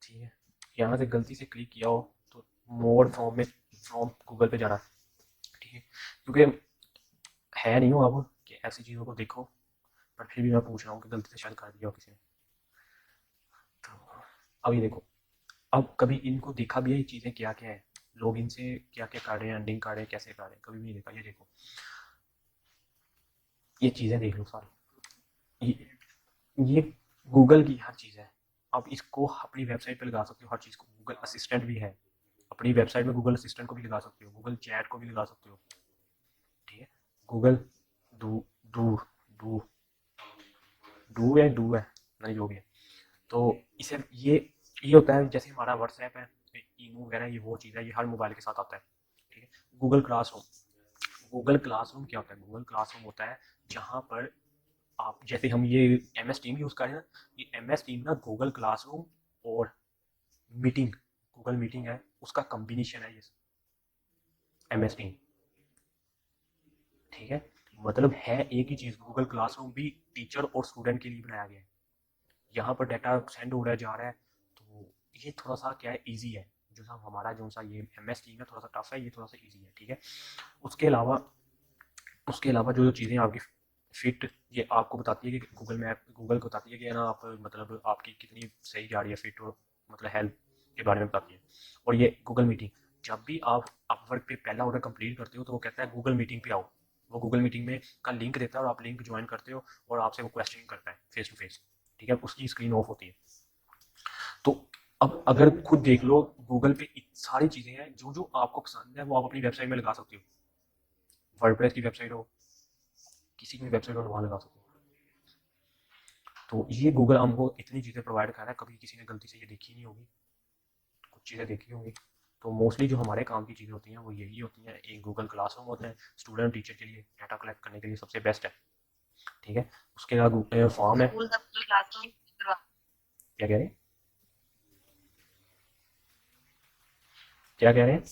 ठीक है, यहाँ से गलती से क्लिक किया हो तो मोर फ्रॉम में फ्रॉम गूगल पे जाना, ठीक है, क्योंकि है नहीं हो अब कि ऐसी चीज़ों को देखो, पर फिर भी मैं पूछ रहा हूँ कि गलती से शायद कर दिया हो किसी ने। तो अब ये देखो, अब कभी इनको देखा भी है ये चीज़ें क्या क्या है, लोग इनसे क्या क्या कर रहे हैं, अर्निंग कर रहे हैं, कैसे कर रहे हैं, कभी भी नहीं देखा। ये देखो, ये चीज़ें देख लो सारी, ये गूगल की हर चीज़ है। आप इसको अपनी वेबसाइट पे लगा सकते हो, हर चीज़ को। गूगल असिस्टेंट भी है, अपनी वेबसाइट में गूगल असिस्टेंट को भी लगा सकते हो, गूगल चैट को भी लगा सकते हो, ठीक है। Google do do do do है, डू है, नहीं जो भी है। तो इसे ये होता है जैसे हमारा व्हाट्सएप है, ईमो वगैरह, ये वो चीज़ है, ये हर मोबाइल के साथ आता है, ठीक है। गूगल क्लासरूम, गूगल क्लासरूम क्या होता है? गूगल क्लासरूम होता है जहाँ पर आप, जैसे हम ये एम एस टीम यूज़ करें ना, ये एम एस टीम ना गूगल क्लासरूम और मीटिंग, गूगल मीटिंग है, उसका कम्बिनेशन है ये एम एस टीम, ठीक है। मतलब है एक ही चीज़, गूगल क्लासरूम भी टीचर और स्टूडेंट के लिए बनाया गया है। यहाँ पर डाटा सेंड हो रहा है, जा रहा है, तो ये थोड़ा सा क्या है, ईजी है। जो सा हमारा जो सा ये एम एस टीम है थोड़ा सा टफ है, ये थोड़ा सा ईजी है, ठीक है। उसके अलावा उसके अलावा जो जो चीज़ें आपकी फिट, ये आपको बताती है कि गूगल मैप, गूगल को बताती है कि ना आप, मतलब आपकी कितनी सही जा रही है फिट, और मतलब हेल्थ के बारे में बताती है। और ये गूगल मीटिंग, जब भी आप अपवर्क पे पहला ऑर्डर कंप्लीट करते हो तो वो कहता है गूगल मीटिंग पे आओ। वो गूगल मीटिंग में का लिंक देता है और आप लिंक ज्वाइन करते हो और आपसे वो क्वेश्चन करता है फेस टू फेस, ठीक है। उसकी स्क्रीन ऑफ होती है। तो अब अगर खुद देख लो, गूगल पे सारी चीज़ें हैं, जो जो आपको पसंद है वो आप अपनी वेबसाइट में लगा सकते हो। वर्डप्रेस की वेबसाइट हो, किसी की भी वेबसाइट हो, वहाँ लगा सकते हो। तो ये गूगल हमको इतनी चीज़ें प्रोवाइड कर रहा है, कभी किसी ने गलती से ये देखी नहीं होगी, कुछ चीज़ें देखी होंगी। तो मोस्टली जो हमारे काम की चीज़ें होती हैं वो यही होती हैं। एक गूगल क्लासरूम होता है स्टूडेंट टीचर के लिए, डाटा कलेक्ट करने के लिए सबसे बेस्ट है, ठीक है। उसके बाद फॉर्म है। स्कूल सब क्लासरूम करवा। क्या कह रहे हैं, क्या कह रहे हैं?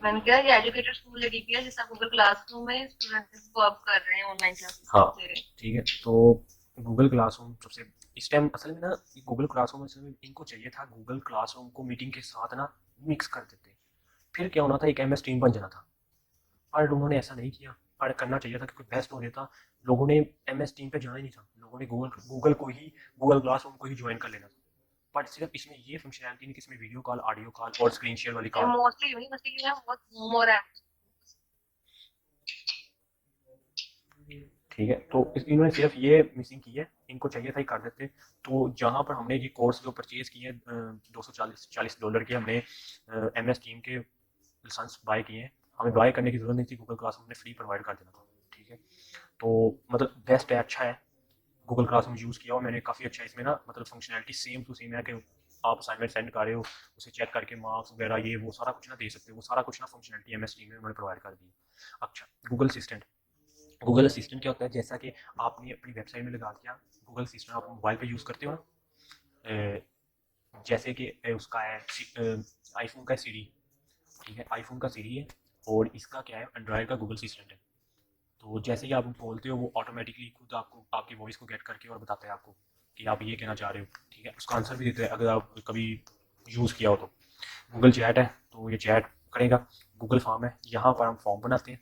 मैंने कहा ये एजुकेटेड स्कूल है डीपीएस, जैसा गूगल क्लासरूम में स्टूडेंट्स को अब कर रहे हैं, ऑनलाइन क्लासेस हाँ, ले रहे हैं। ठीक है। तो गूगल क्लासरूम सबसे, इस टाइम असल में ना, गूगल क्लासरूम असल में इनको चाहिए था गूगल क्लासरूम को मीटिंग के साथ ना मिक्स कर देते, फिर क्या होना था, एक एम एस टीम बन जाना था। पर उन्होंने ऐसा नहीं किया, पर करना चाहिए था क्योंकि बेस्ट हो जाता। लोगों ने एम एस टीम पे जाना ही नहीं था, लोगों ने गूगल गूगल को ही, गूगल क्लासरूम को ही ज्वाइन कर लेना था। बट सिर्फ इसमें ये फंक्शनैलिटी नहीं कि इसमें वीडियो कॉल, ऑडियो कॉल और स्क्रीन शेयर वाली ये कॉल, मोस्टली यूनिवर्सिटी में बहुत बूम हो रहा है। ठीक है। तो इन्होंने सिर्फ ये मिसिंग की है, इनको चाहिए था ही कर देते। तो जहाँ पर हमने ये कोर्स जो परचेज किए हैं, $240 के, हमने एम एस टीम के लाइसेंस बाय किए हैं, हमें बाय करने की जरूरत नहीं थी, गूगल क्लास हमने फ्री प्रोवाइड कर देना था, ठीक है। तो मतलब बेस्ट है, अच्छा है। गूगल क्लासरूम यूज़ किया और मैंने, काफ़ी अच्छा है इसमें ना, मतलब फंक्शनैलिटी सेम टू सेम है कि आप असाइनमेंट सेंड कर रहे हो, उसे चेक करके मार्क्स वगैरह ये वो सारा कुछ ना दे सकते हो, वो सारा कुछ ना फंक्शनैलिटी एम एस टीम में उन्होंने प्रोवाइड कर दी। अच्छा, गूगल असिस्टेंट, गूगल असिस्टेंट क्या होता है, जैसा कि आपने अपनी वेबसाइट में लगा दिया, गूगल असिस्टेंट आप मोबाइल पे यूज़ करते हो ना, जैसे कि उसका है आईफोन का सीरी, ठीक है, आईफोन का सीरी है, और इसका क्या है, एंड्रॉयड का गूगल असिस्टेंट है। तो जैसे ही आप बोलते हो वो ऑटोमेटिकली खुद आपको आपकी वॉइस को गेट करके और बताता है आपको कि आप ये कहना चाह रहे हो, ठीक है। उसका आंसर भी देते हैं अगर आप कभी यूज़ किया हो तो। गूगल चैट है तो ये चैट करेगा। गूगल फॉर्म है, यहाँ पर हम फॉर्म बनाते हैं,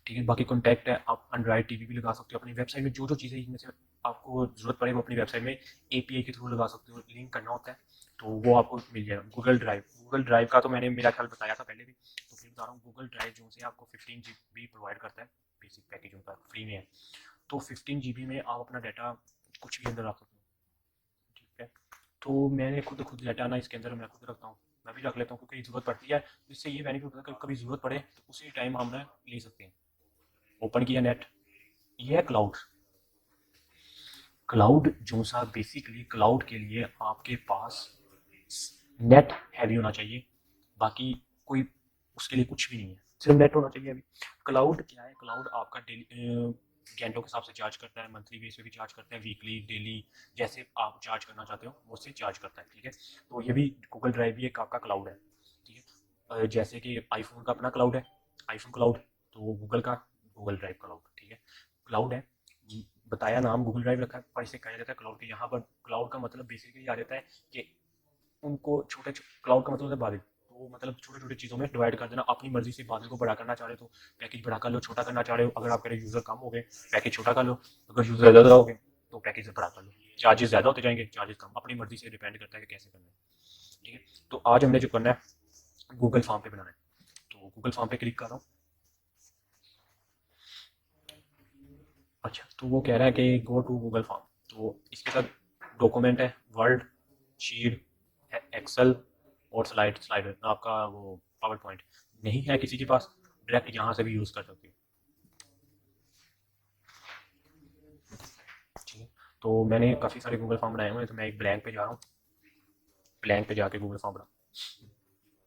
ठीक है। बाकी कॉन्टैक्ट है, आप एंड्रॉइड टीवी भी लगा सकते हो अपनी वेबसाइट में, जो जो चीज़ें इनमें से आपको ज़रूरत पड़े वो अपनी वेबसाइट में एपीआई के थ्रू लगा सकते हो, लिंक करना होता है तो वो आपको मिल जाएगा। गूगल ड्राइव का तो मैंने मेरा ख्याल बताया था पहले भी, तो फिर बता रहा हूँ। गूगल ड्राइव जो से आपको 15 GB प्रोवाइड करता है, बेसिक पैकेज उनका फ्री में है। तो 15 GB में आप अपना डाटा कुछ भी अंदर रख सकते हो, ठीक है। तो मैंने खुद खुद डाटा ना इसके अंदर मैं खुद रखता हूँ, मैं भी रख लेता हूँ क्योंकि ज़रूरत पड़ती है। इससे ये बेनिफिट होता है कि कभी ज़रूरत पड़े तो उसी टाइम हम ना ले सकते हैं। ओपन किया नेट, ये है क्लाउड। क्लाउड जो सा, बेसिकली क्लाउड के लिए आपके पास नेट हैवी होना चाहिए, बाकी कोई उसके लिए कुछ भी नहीं है, सिर्फ नेट होना चाहिए अभी। क्लाउड क्या है, क्लाउड आपका डेली घंटों के हिसाब से चार्ज करता है, मंथली बेस पे भी चार्ज करते हैं, वीकली, डेली, जैसे आप चार्ज करना चाहते हो वो से चार्ज करता है, ठीक है। तो ये भी गूगल ड्राइव भी एक आपका क्लाउड है, ठीक है। जैसे कि आईफोन का अपना क्लाउड है, आईफोन क्लाउड, तो गूगल का गूगल ड्राइव क्लाउड, ठीक है, क्लाउड है। बताया नाम गूगल ड्राइव रखा है, पर इसे कहा जाता है क्लाउड के। यहाँ पर क्लाउड का मतलब बेसिकली आ जाता है कि उनको छोटे क्लाउड का मतलब होता है बादल, तो मतलब छोटे छोटे चीज़ों में डिवाइड कर देना। अपनी मर्जी से बादल को बड़ा करना चाह रहे हो तो पैकेज बड़ा कर लो, छोटा करना चाह रहे हो अगर आपके यूज़र कम हो गए पैकेज छोटा कर लो, अगर यूज़र ज़्यादा हो गए तो पैकेज बड़ा कर लो। चार्जेस ज़्यादा होते जाएंगे, चार्जेस कम, अपनी मर्जी से डिपेंड करता है कि कैसे करना है। ठीक है, तो आज हमने जो करना है गूगल फॉर्म पे बनाना है, तो गूगल फॉर्म पे क्लिक कर रहा हूँ। अच्छा, तो वो कह रहा है कि गो टू गूगल फॉर्म, तो इसके साथ डॉक्यूमेंट है, वर्ड, शीट, एक्सेल और स्लाइडर आपका वो पावर पॉइंट नहीं है किसी के पास, डायरेक्ट यहाँ से भी यूज़ कर सकते हो। ठीक है, तो मैंने काफ़ी सारे गूगल फॉर्म बनाए हुए हैं, तो मैं एक ब्लैंक पे जा रहा हूँ, ब्लैंक पे जाके गूगल फॉर्म बना।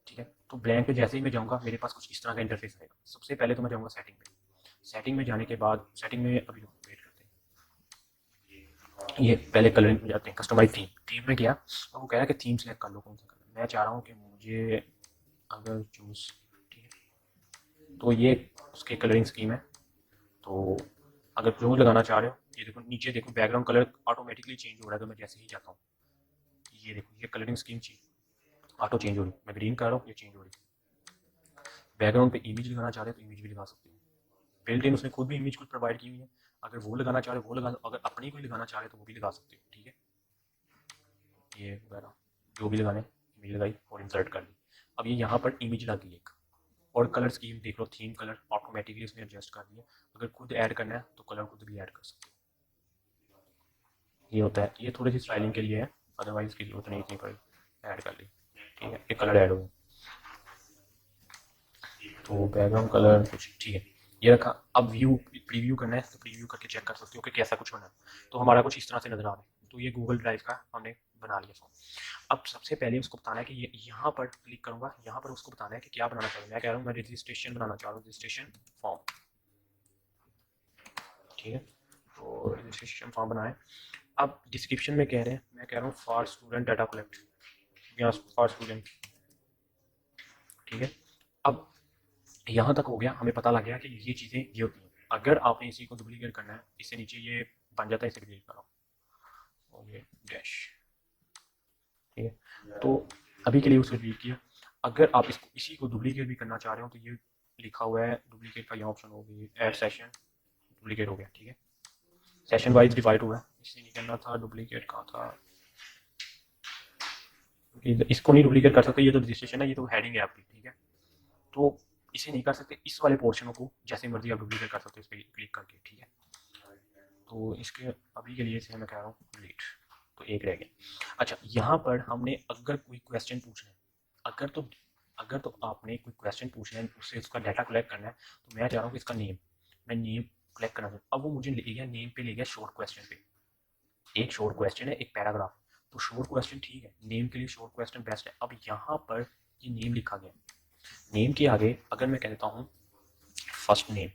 ठीक है, तो ब्लैंक पे जैसे ही मैं जाऊँगा मेरे पास कुछ इस तरह का इंटरफेस आएगा। सबसे पहले तो मैं जाऊँगा सेटिंग पे, सेटिंग में जाने के बाद सेटिंग में अभी वेट करते हैं, ये पहले कलरिंग में जाते हैं, कस्टमाइज थीम, थीम में गया और वो कह रहा है कि थीम सेलेक्ट कर लो कौन सा कलर। मैं चाह रहा हूँ कि मुझे अगर चूज़, ठीक है, तो ये उसके कलरिंग स्कीम है। तो अगर जो लगाना चाह रहे हो, ये देखो नीचे देखो बैकग्राउंड कलर ऑटोमेटिकली चेंज हो रहा है, तो मैं जैसे ही जाता हूँ ये देखो ये कलरिंग स्कीम ऑटो चेंज हो रही है, मैं ग्रीन कर रहा हूँ ये चेंज हो रही है। बैकग्राउंड पे इमेज लगाना चाह रहे हो तो इमेज भी लगा सकते हो, बिल्ट इन उसने खुद भी इमेज कुछ प्रोवाइड की हुई है, अगर वो लगाना चाह रहे हो वो लगा, अगर अपनी कोई लगाना चाह रहे हो तो वो भी लगा सकते हो। ठीक है, ये वगैरह जो भी लगाने इमेज लगाई और इंसर्ट कर दी। अब ये यहाँ पर इमेज लग गई एक, और कलर स्कीम देख लो, थीम कलर ऑटोमेटिकली उसने एडजस्ट कर दिया, अगर खुद ऐड करना है तो कलर खुद भी ऐड कर सकते हो। ये होता है, ये थोड़ी सी स्टाइलिंग के लिए है, अदरवाइज की जरूरत नहीं इतनी पड़ी, ऐड कर ली। ठीक है, एक कलर ऐड हो गया, तो बैकग्राउंड कलर कुछ ठीक है ये रखा। अब व्यू प्रीव्यू करना है तो प्रीव्यू करके चेक कर सकते हो कि कैसा कुछ होना है, तो हमारा कुछ इस तरह से नजर आ रहा है। तो ये गूगल ड्राइव का हमने बना लिया फॉर्म। अब सबसे पहले उसको बताना है कि ये यहाँ पर क्लिक करूंगा, यहाँ पर उसको बताना है कि क्या बनाना चाहिए। मैं कह रहा हूँ मैं रजिस्ट्रेशन बनाना चाह रहा हूँ, रजिस्ट्रेशन फॉर्म। ठीक है, तो रजिस्ट्रेशन फॉर्म बनाए। अब डिस्क्रिप्शन में कह रहे हैं, मैं कह रहा हूँ फॉर स्टूडेंट डाटा कलेक्ट या फॉर स्टूडेंट। ठीक है, अब यहाँ तक हो गया, हमें पता लग गया कि ये चीज़ें ये होती हैं। अगर आपने इसी को डुप्लीकेट करना है, इससे नीचे ये बन जाता है, इसे डिलीट करो, ओके डैश। ठीक है, तो अभी के लिए उसको डिलीट किया। अगर आप इसको इसी को डुप्लीकेट भी करना चाह रहे हो तो ये लिखा हुआ है डुप्लीकेट का, ये ऑप्शन होगी ऐड सेशन, डुप्लीकेट हो गया। ठीक है, सेशन वाइज डिवाइड हुआ है, इसे नहीं करना था, डुप्लीकेट कहाँ था, क्योंकि इसको नहीं डुप्लीकेट कर सकते, ये तो रजिस्ट्रेशन है, ये तो हेडिंग है आपकी। ठीक है, तो इसे नहीं कर सकते, इस वाले पोर्शनों को जैसे मर्जी आप डुप्लीकेट कर सकते हो इस पर क्लिक करके। ठीक है, तो इसके अभी के लिए इसे मैं कह रहा हूँ डिलीट, तो एक रह गया। अच्छा, यहाँ पर हमने अगर कोई क्वेश्चन पूछना है, अगर तो आपने कोई क्वेश्चन पूछना है, उससे उसका डाटा कलेक्ट करना है, तो मैं चाह रहा हूँ कि इसका नेम, मैं नेम कलेक्ट करना चाहूँ। अब वो मुझे ले गया नेम पे, ले गया शॉर्ट क्वेश्चन पे, एक शॉर्ट क्वेश्चन है एक पैराग्राफ, तो शॉर्ट क्वेश्चन ठीक है, नेम के लिए शॉर्ट क्वेश्चन बेस्ट है। अब यहाँ पर ये नेम लिखा गया, नेम के आगे अगर मैं कह देता हूँ फर्स्ट नेम,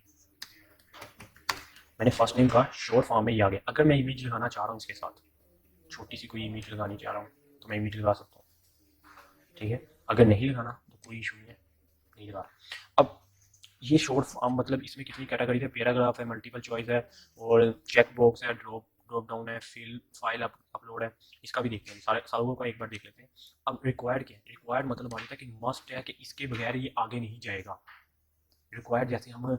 मैंने फर्स्ट नेम का शॉर्ट फॉर्म में ही आ गया। अगर मैं इमेज लगाना चाह रहा हूँ इसके साथ, छोटी सी कोई इमेज लगानी चाह रहा हूँ तो मैं इमेज लगा सकता हूँ। ठीक है, अगर नहीं लगाना तो कोई इशू नहीं है, नहीं लगा। अब ये शॉर्ट फॉर्म मतलब इसमें कितनी कैटेगरी है, पैराग्राफ है, मल्टीपल चॉइस है और चेक बॉक्स है, ड्रॉप ड्रॉप डाउन है, फिल फाइल अपलोड है। इसका भी देखते हैं, सारे सारों का एक बार देख लेते हैं। अब रिक्वायर्ड क्या है, रिक्वायर्ड मतलब आ जाता है कि मस्ट है, कि इसके बगैर ये आगे नहीं जाएगा। रिक्वायर्ड जैसे हम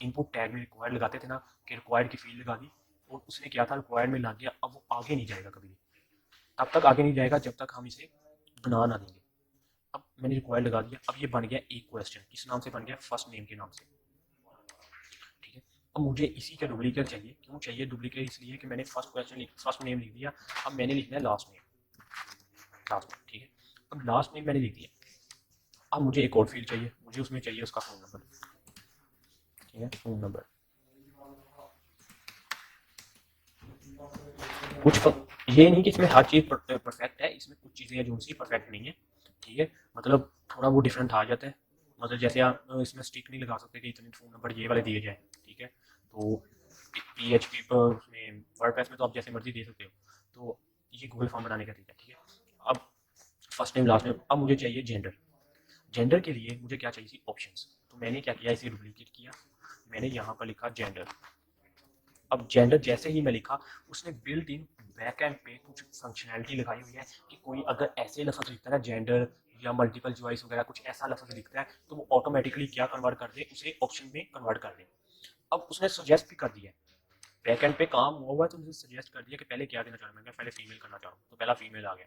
इनपुट टैग में रिक्वायर्ड लगाते थे ना, कि रिक्वायर्ड की फील्ड लगा दी और उसने क्या था रिक्वायर्ड में लग गया, अब वो आगे नहीं जाएगा कभी भी, तब तक आगे नहीं जाएगा जब तक हम इसे बना ना देंगे। अब मैंने रिक्वायर्ड लगा दिया, अब ये बन गया एक क्वेश्चन, किस नाम से बन गया, फर्स्ट नेम के नाम से। ठीक है, अब मुझे इसी का डुप्लीकेट चाहिए, क्यों चाहिए डुप्लीकेट, इसलिए कि मैंने फर्स्ट नेम लिख दिया, अब मैंने लिखना है लास्ट नेम, लास्ट नेम। ठीक है, अब लास्ट नेम मैंने लिख दिया, अब मुझे एक और फील्ड चाहिए, मुझे उसमें चाहिए उसका फ़ोन नंबर। ठीक है, फ़ोन नंबर ये नहीं कि इसमें हर चीज़ परफेक्ट है, इसमें कुछ चीज़ें हैं जो उनसी परफेक्ट नहीं है। ठीक है, मतलब थोड़ा वो डिफरेंट आ जाता है, मतलब जैसे आप इसमें स्टिक नहीं लगा सकते कि इतने फ़ोन नंबर ये वाले दिए जाए। ठीक है, तो PHP पर उसमें वर्डप्रेस में तो आप जैसे मर्जी दे सकते हो, तो ये गूगल फॉर्म बनाने का तरीका। ठीक है, अब फर्स्ट नेम लास्ट नेम, अब मुझे चाहिए जेंडर, जेंडर के लिए मुझे क्या चाहिए ऑप्शंस, तो मैंने क्या किया, इसे डुप्लीकेट किया, मैंने यहाँ पर लिखा जेंडर। अब जेंडर जैसे ही मैं लिखा, उसने बिल्ट इन बैक एंड पे कुछ फंक्शनैलिटी लगाई हुई है कि कोई अगर ऐसे लफ्ज़ लिखता है ना, जेंडर या मल्टीपल चॉइस वगैरह कुछ ऐसा लफ्ज़ लिखता है, तो वो ऑटोमेटिकली क्या कन्वर्ट कर दे, उसे ऑप्शन में कन्वर्ट कर दे। अब उसने सजेस्ट भी कर दिया है, बैक एंड पे काम हुआ है, तो मुझे सजेस्ट कर दिया कि पहले क्या देना चाह रहा हूँ। मैं पहले फीमेल करना चाह रहा हूँ, तो पहला फीमेल आ गया।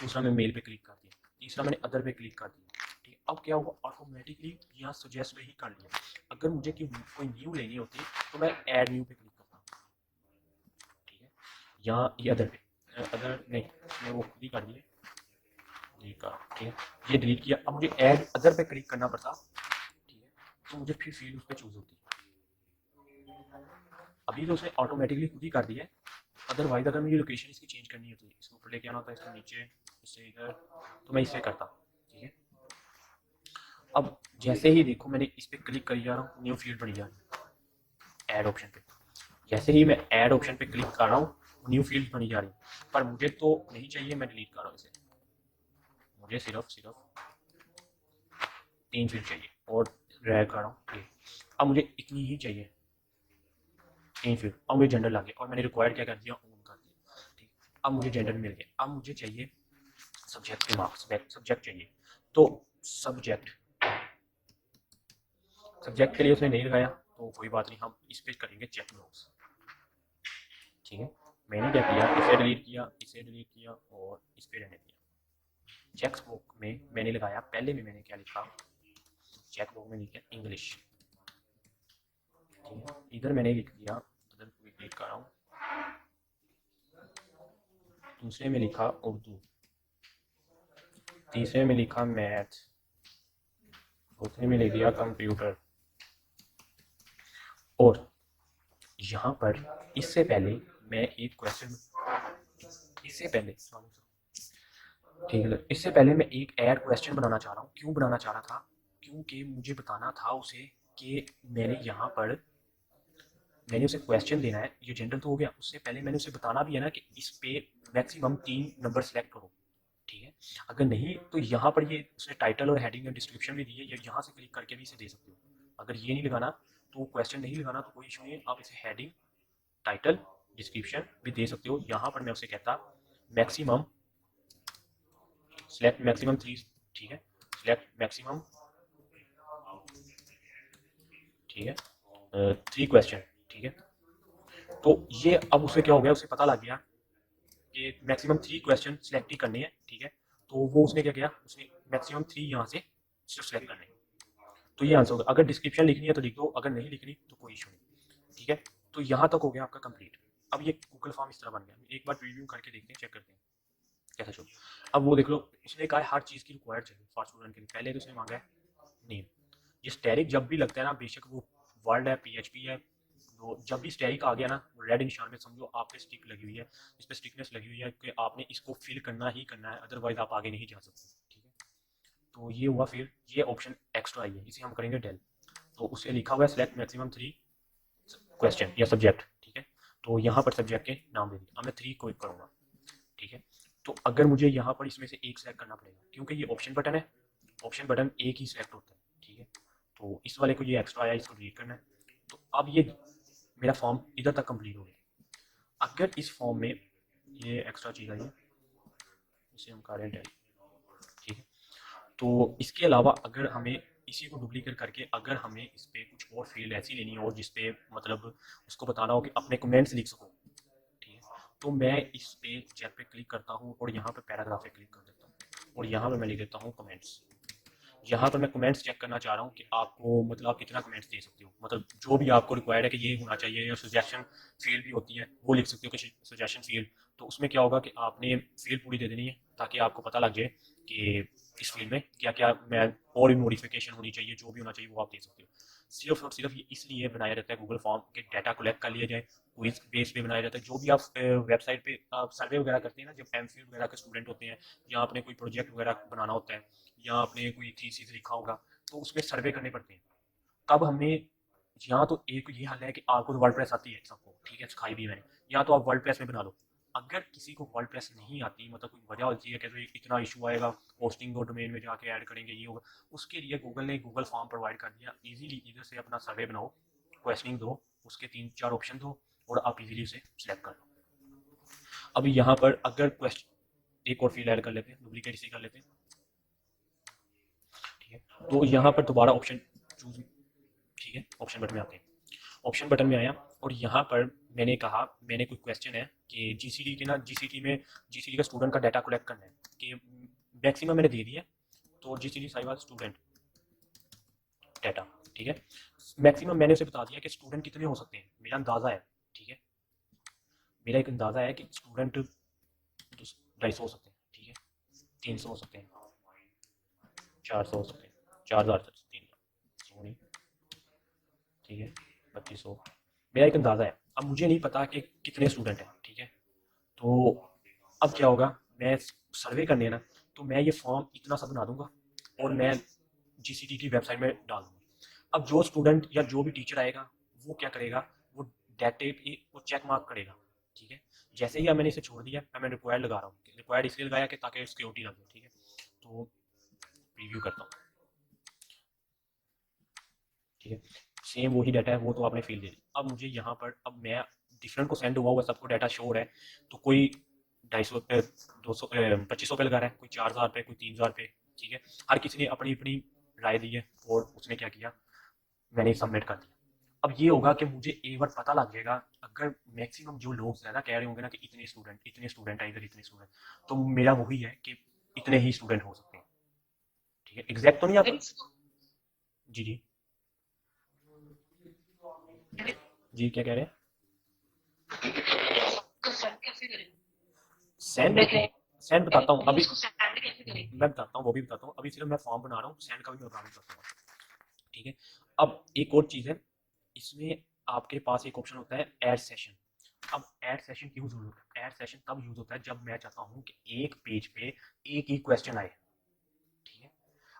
दूसरा मैं मेल पे क्लिक कर दिया, तीसरा मैंने अदर पे क्लिक कर दिया। ठीक है, अब क्या हुआ, ऑटोमेटिकली यहाँ सजेस्ट ही कर लिया। अगर मुझे कोई न्यू लेनी होती तो मैं ऐड न्यू पे क्लिक करता। ठीक है, यहाँ ये अदर पे, अदर नहीं, मैं वो खुद ही कर दिए, डिलीट कर। ठीक है, ये डिलीट किया। अब मुझे ऐड अदर पे क्लिक करना पड़ता। ठीक है, तो मुझे फिर फील्ड उस पर चूज होती। अभी तो उसने ऑटोमेटिकली खुद ही कर दिया है। अदरवाइज अगर मुझे लोकेशन इसकी चेंज करनी होती है, इसको ऊपर लेके आना होता है, इसको नीचे, इससे इधर, तो मैं इससे करता। ठीक है, अब जैसे ही देखो मैंने इस पर क्लिक करी जा रहा हूँ, न्यू फील्ड बनी जा रही है ऐड ऑप्शन पे। जैसे ही मैं ऐड ऑप्शन पे क्लिक कर रहा हूँ, न्यू फील्ड बनी जा रही है, पर मुझे तो नहीं चाहिए, मैं डिलीट कर रहा हूँ इसे। मुझे सिर्फ सिर्फ 3 फील्ड चाहिए और ड्रैग कर रहा हूँ। अब मुझे इतनी ही चाहिए, 3 फील्ड। अब मुझे जेंडर लग गया और मैंने रिक्वायर्ड क्या कर दिया, ऑन कर दिया। ठीक, अब मुझे जेंडर मिल गया। अब मुझे चाहिए सब्जेक्ट के मार्क्स, सब्जेक्ट चाहिए। तो सब्जेक्ट सब्जेक्ट के लिए उसने नहीं लगाया, तो कोई बात नहीं, हम इस पे करेंगे चेक बॉक्स। ठीक है, मैंने क्या किया, इसे डिलीट किया, इसे डिलीट किया और इस पे रहने दिया। चेक बॉक्स में मैंने लगाया, पहले में मैंने क्या लिखा, चेक बॉक्स में लिखा इंग्लिश। ठीक है, इधर मैंने लिख दिया, इधर क्लिक कर रहा हूँ, दूसरे में लिखा उर्दू, तीसरे में लिखा मैथ, चौथे में लिख दिया कंप्यूटर। और यहाँ पर इससे पहले मैं एक क्वेश्चन, इससे पहले ठीक है, इससे पहले मैं एक ऐड क्वेश्चन बनाना चाह रहा हूँ। क्यों बनाना चाह रहा था, क्योंकि मुझे बताना था उसे कि मैंने यहाँ पर, मैंने उसे क्वेश्चन देना है। ये जनरल तो हो गया, उससे पहले मैंने उसे बताना भी है ना कि इस पे मैक्सिमम 3 नंबर सेलेक्ट करो। ठीक है, अगर नहीं तो यहाँ पर ये उसने टाइटल और हेडिंग और डिस्क्रिप्शन भी दी है, ये यहाँ से क्लिक करके भी इसे दे सकते हो। अगर ये नहीं लगाना, तो क्वेश्चन नहीं लगाना, तो कोई इशू नहीं है, आप इसे हेडिंग, टाइटल, डिस्क्रिप्शन भी दे सकते हो। यहाँ पर मैं उसे कहता मैक्सिमम, सिलेक्ट मैक्सिमम 3। ठीक है, सिलेक्ट मैक्सिमम, ठीक है, 3 क्वेश्चन। ठीक है, तो ये अब उसे क्या हो गया, उसे पता लग गया कि मैक्सिमम 3 क्वेश्चन सिलेक्ट ही करने हैं। ठीक है, तो वो उसने क्या किया, उसने मैक्सिमम 3 यहाँ से सिर्फ सिलेक्ट करने हैं। तो ये आंसर होगा। अगर डिस्क्रिप्शन लिखनी है तो लिख दो, अगर नहीं लिखनी तो कोई इशू नहीं। ठीक है, तो यहाँ तक हो गया आपका कंप्लीट। अब ये गूगल फॉर्म इस तरह बन गया। एक बार रिव्यू करके देखते हैं, चेक करते हैं कैसा चलो। अब वो देख लो, इसने कहा है हर चीज़ की रिक्वायर्ड चाहिए फॉर स्टूडेंट के लिए। पहले तो उसने मांगा है नेम। ये स्टेरिक जब भी लगता है ना, बेशक वो वर्ड है, पीएचपी है, तो जब भी स्टेरिक आ गया ना, रेड निशान में समझो आप पे स्टिक लगी हुई है, इस पर स्टिकनेस लगी हुई है कि आपने इसको फिल करना ही करना है, अदरवाइज आप आगे नहीं जा सकते। ठीक है, तो ये हुआ। फिर ये ऑप्शन एक्स्ट्रा आई है, इसे हम करेंगे डेल। तो उसे लिखा हुआ है सिलेक्ट मैक्सिमम 3 क्वेश्चन या सब्जेक्ट। ठीक है, तो यहाँ पर सब्जेक्ट के नाम दे दिए। अब मैं 3 को करूँगा। ठीक है, तो अगर मुझे यहाँ पर इसमें से एक सेलेक्ट करना पड़ेगा, क्योंकि ये ऑप्शन बटन है, ऑप्शन बटन एक ही सिलेक्ट होता है। ठीक है, तो इस वाले को ये एक्स्ट्रा आया, इसको डिलीट करना है। तो अब ये मेरा फॉर्म इधर तक कंप्लीट हो गया। अगर इस फॉर्म में ये एक्स्ट्रा चीज़ आई है, इसे हम करें डेल। ठीक है, तो इसके अलावा अगर हमें इसी को डुप्लीकेट करके, अगर हमें इस पर कुछ और फील्ड ऐसी लेनी हो जिसपे मतलब उसको बताना हो कि अपने कमेंट्स लिख सको। ठीक है, तो मैं इस पे चेक पे क्लिक करता हूँ और यहाँ पे पैराग्राफ पे क्लिक कर देता हूँ और यहाँ पे मैं लिख देता हूँ कमेंट्स। यहाँ पर मैं कमेंट्स चेक करना चाह रहा हूँ कि आपको मतलब आप कितना कमेंट्स दे सकते हो, मतलब जो भी आपको रिक्वायर्ड है कि ये होना चाहिए, या सजेशन फील्ड भी होती है वो लिख सकते हो कि सजेशन फील्ड। तो उसमें क्या होगा कि आपने फील्ड पूरी दे देनी है ताकि आपको पता लग जाए कि इस फील्ड में क्या क्या मैं और भी मॉडिफिकेशन होनी चाहिए, जो भी होना चाहिए वो आप दे सकते हो। सिर्फ और सिर्फ ये इसलिए बनाया रहता है गूगल फॉर्म के डाटा कलेक्ट कर लिया जाए, क्विज बेस पे बनाया जाता है। जो भी आप वेबसाइट पे आप सर्वे वगैरह करते हैं ना, जब एम वगैरह के स्टूडेंट होते हैं, या आपने कोई प्रोजेक्ट वगैरह बनाना होता है, या आपने कोई थीसिस लिखा होगा, तो उसमें सर्वे करने पड़ते हैं। तब हमें यहाँ तो एक ये हल है कि आपको तो वर्ड आती है सबको, ठीक है, सिखाई भी मैंने, या तो आप वर्ड में बना लो। अगर किसी को वर्ड नहीं आती, मतलब कोई वजह होती है कि इतना इशू आएगा, होस्टिंग और डोमेन में जाके ऐड करेंगे, ये होगा, उसके लिए गूगल ने गूगल फॉर्म प्रोवाइड कर दिया। इजीली इधर से अपना सर्वे बनाओ, क्वेश्चनिंग दो, उसके 3-4 ऑप्शन दो और आप इजीली उसे सिलेक्ट कर लो। अभी यहाँ पर अगर क्वेश्चन एक और फील्ड ऐड कर लेते हैं, डुप्लीकेट इसे कर लेते हैं, ठीक है। तो यहाँ पर दोबारा ऑप्शन चूज, ठीक है, ऑप्शन बटन में आते हैं। ऑप्शन बटन में आया और यहाँ पर मैंने कहा, मैंने कोई क्वेश्चन है कि जीसीडी के ना, जीसीडी का स्टूडेंट का डाटा कलेक्ट करना है कि मैक्सिमम मैंने दे दिया, तो जीसीडी साहिवाल स्टूडेंट डाटा, ठीक है। मैक्सिमम मैंने उसे बता दिया कि स्टूडेंट कितने हो सकते हैं, मेरा अंदाज़ा है, ठीक है, मेरा एक अंदाज़ा है कि स्टूडेंट 250 हो सकते हैं, ठीक है, 300 हो सकते हैं, 400 हो सकते हैं, 4000 300, ठीक है, 2500, मेरा एक अंदाज़ा है। अब मुझे नहीं पता कि कितने स्टूडेंट हैं, ठीक है। तो अब क्या होगा, मैं सर्वे करने ना, तो मैं ये फॉर्म इतना सा बना दूंगा और मैं जीसीटी की वेबसाइट में डाल दूंगा। अब जो स्टूडेंट या जो भी टीचर आएगा वो क्या करेगा, वो डाटे पे वो चेक मार्क करेगा, ठीक है। जैसे ही अब मैंने इसे छोड़ दिया, अब मैं रिक्वायर्ड लगा रहा हूँ, रिक्वायर्ड इसलिए लगाया कि ताकि सिक्योरिटी लगे, ठीक है। तो प्रीव्यू करता हूँ, ठीक है, सेम वही डाटा है, वो तो आपने फील दे दी। अब मुझे यहाँ पर, अब मैं डिफरेंट को सेंड हुआ हुआ सबको डाटा शो हो रहा है, तो कोई 250 पे, 200 2500 पे लगा रहा है, कोई 4000 पे, कोई 3000 पे, ठीक है। हर किसी ने अपनी अपनी राय दी है और उसने क्या किया, मैंने सबमिट कर दिया। अब ये होगा कि मुझे एक बार पता लग जाएगा, अगर मैक्सिमम जो लोग ज़्यादा कह रहे होंगे ना कि इतने स्टूडेंट है इधर, इतने स्टूडेंट, तो मेरा वही है कि इतने ही स्टूडेंट हो सकते हैं, ठीक है। एग्जैक्ट तो नहीं आप, जी जी जी, क्या कह रहे हैं, सेंड, सेंड बताता हूँ अभी, मैं बताता हूँ, वो भी बताता हूँ। अभी सिर्फ मैं फॉर्म बना रहा हूँ, सेंड का भी मैं बता सकता हूँ, ठीक है। अब एक और चीज़ है, इसमें आपके पास एक ऑप्शन होता है ऐड सेशन। अब ऐड सेशन क्यों यूज होता है, ऐड सेशन तब यूज होता है जब मैं चाहता हूँ कि एक पेज पे एक ही क्वेश्चन आए, ठीक है।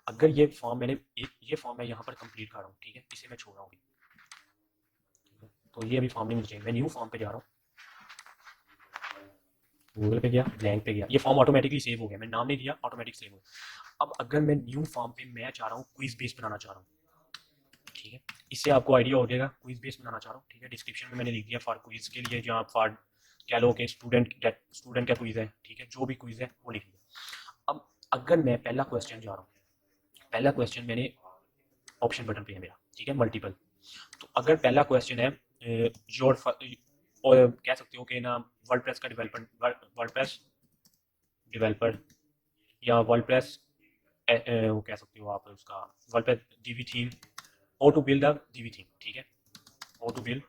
अगर ये फॉर्म ये फॉर्म मैं यहाँ पर कंप्लीट कर रहा हूँ, ठीक है, इसे मैं छोड़ रहा हूँ, तो ये अभी फॉर्म नहीं चाहिए, मैं न्यू फॉर्म पे जा रहा हूँ, गूगल पे गया, ब्लैंक पे गया, ये फॉर्म ऑटोमेटिकली सेव हो गया, मैं नाम नहीं दिया, ऑटोमेटिक सेव हो गया। अब अगर मैं न्यू फॉर्म पे मैं चाह रहा हूँ क्विज बेस बनाना चाह रहा हूँ, ठीक है, इससे आपको आइडिया हो जाएगा, क्विज बेस बनाना चाह रहा हूँ, ठीक है। डिस्क्रिप्शन में मैंने लिख दिया फॉर क्विज के लिए, जहाँ फॉर कह लो कि स्टूडेंट का क्विज है, ठीक है, जो भी क्विज है वो लिख दिया। अब अगर मैं पहला क्वेश्चन जा रहा हूँ, पहला क्वेश्चन मैंने ऑप्शन बटन पे है मेरा, ठीक है, मल्टीपल। तो अगर पहला क्वेश्चन है योर, और कह सकते हो कि ना वर्डप्रेस का वर्डप्रेस डेवलपर या वर्डप्रेस, वो कह सकते हो आप उसका WordPress DB theme, how to build a DB theme, ठीक है, how to build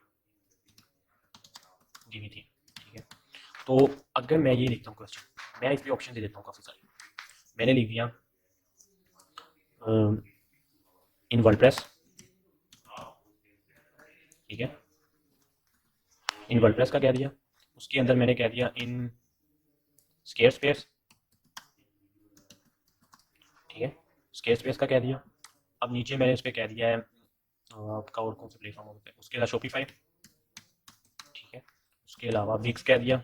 DB theme, ठीक है। तो अगर मैं ये लिखता हूँ क्वेश्चन, मैं इस पर ऑप्शन दे देता हूँ काफ़ी सारे, मैंने लिख दिया इन वर्डप्रेस, ठीक है, इन वर्डप्रेस का कह दिया, उसके अंदर मैंने कह दिया इन स्केयर स्पेस, ठीक है, स्केयर स्पेस का कह दिया। अब नीचे मैंने इस पर कह दिया है आपका और कौन सा प्लेटफॉर्म होता है, उसके अलावा शॉपिफाई, ठीक है, उसके अलावा विक्स कह दिया,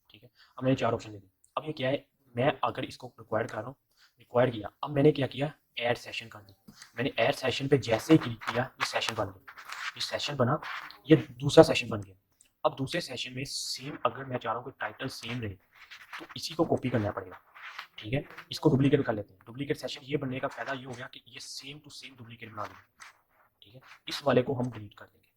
ठीक है। अब मैंने 4 ऑप्शन दे दिए। अब ये क्या है, मैं अगर इसको रिक्वायर्ड कर रहा हूँ, रिक्वायर्ड किया, अब मैंने क्या किया, ऐड सेशन कर दी। मैंने ऐड सेशन पे जैसे ही क्लिक किया, ये सेशन बन गया, ये सेशन बना, ये दूसरा सेशन बन गया। अब दूसरे सेशन में सेम, अगर मैं चाह रहा हूँ कि टाइटल सेम रहे, तो इसी को कॉपी करना पड़ेगा, ठीक है। इसको डुप्लीकेट कर लेते हैं। डुप्लीकेट सेशन ये बनने का फायदा ये हो गया कि ये सेम टू सेम डुप्लीकेट बना देंगे, ठीक है। इस वाले को हम डिलीट कर देंगे।